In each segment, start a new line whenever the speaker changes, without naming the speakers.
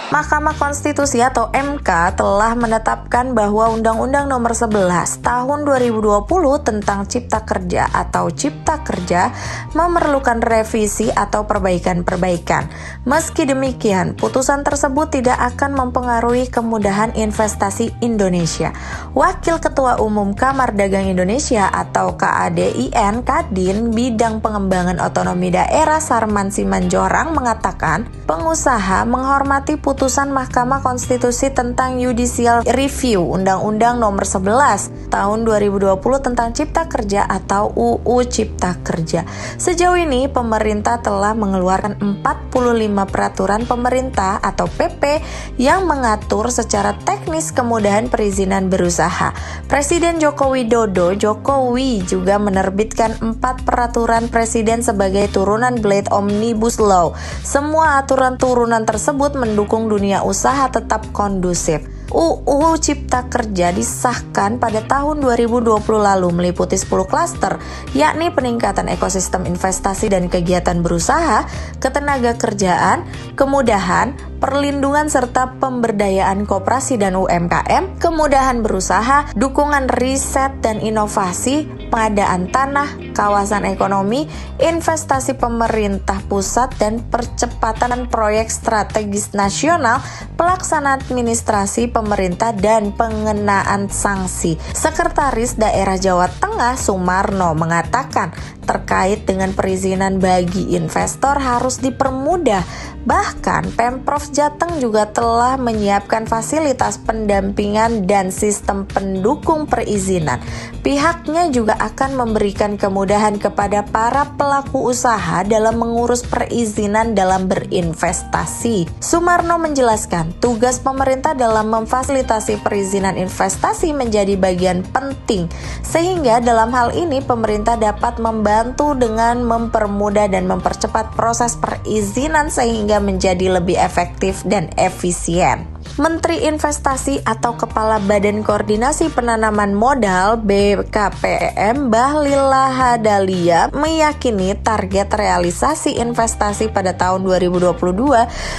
Mahkamah Konstitusi atau MK telah menetapkan bahwa Undang-Undang Nomor 11 Tahun 2020 tentang Cipta Kerja atau Cipta Kerja memerlukan revisi atau perbaikan-perbaikan. Meski demikian, putusan tersebut tidak akan mempengaruhi kemudahan investasi Indonesia. Wakil Ketua Umum Kamar Dagang Indonesia atau KADIN Kadin Bidang Pengembangan Otonomi Daerah Sarman Simanjorang mengatakan, pengusaha menghormati putusan Mahkamah Konstitusi tentang Judicial Review Undang-Undang Nomor 11 Tahun 2020 tentang Cipta Kerja atau UU Cipta Kerja. Sejauh ini pemerintah telah mengeluarkan 45 peraturan pemerintah atau PP yang mengatur secara teknis kemudahan perizinan berusaha. Presiden Joko Widodo Jokowi juga menerbitkan 4 peraturan presiden sebagai turunan Blade Omnibus Law. Semua aturan turunan tersebut mendukung dunia usaha tetap kondusif. UU Cipta Kerja disahkan pada tahun 2020 lalu meliputi 10 klaster, yakni peningkatan ekosistem investasi dan kegiatan berusaha, ketenaga kerjaan, kemudahan, perlindungan serta pemberdayaan koperasi dan UMKM, kemudahan berusaha, dukungan riset dan inovasi, pengadaan tanah, kawasan ekonomi, investasi pemerintah pusat dan percepatan proyek strategis nasional, pelaksanaan administrasi pemerintah dan pengenaan sanksi. Sekretaris Daerah Jawa Tengah Sumarno mengatakan, terkait dengan perizinan bagi investor harus dipermudah. Bahkan Pemprov Jateng juga telah menyiapkan fasilitas pendampingan dan sistem pendukung perizinan. Pihaknya juga akan memberikan kemudahan kepada para pelaku usaha dalam mengurus perizinan dalam berinvestasi. Sumarno menjelaskan, tugas pemerintah dalam memfasilitasi perizinan investasi menjadi bagian penting, sehingga dalam hal ini pemerintah dapat membantu dengan mempermudah dan mempercepat proses perizinan sehingga menjadi lebih efektif dan efisien. Menteri Investasi atau Kepala Badan Koordinasi Penanaman Modal BKPM Bahlil Lahadalia meyakini target realisasi investasi pada tahun 2022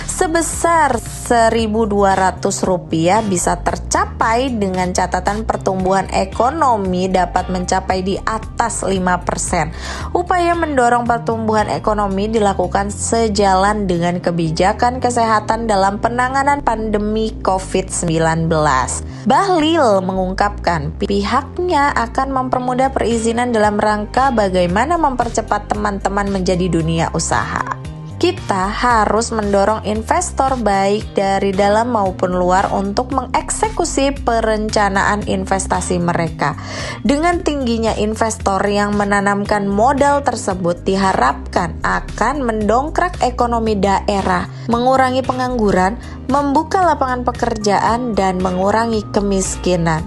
sebesar Rp1.200 bisa tercapai dengan catatan pertumbuhan ekonomi dapat mencapai di atas 5%. Upaya mendorong pertumbuhan ekonomi dilakukan sejalan dengan kebijakan kesehatan dalam penanganan pandemi COVID-19. Bahlil mengungkapkan pihaknya akan mempermudah perizinan dalam rangka bagaimana mempercepat teman-teman menjadi dunia usaha. Kita harus mendorong investor baik dari dalam maupun luar untuk mengeksekusi perencanaan investasi mereka. Dengan tingginya investor yang menanamkan modal tersebut diharapkan akan mendongkrak ekonomi daerah, mengurangi pengangguran, membuka lapangan pekerjaan, dan mengurangi kemiskinan.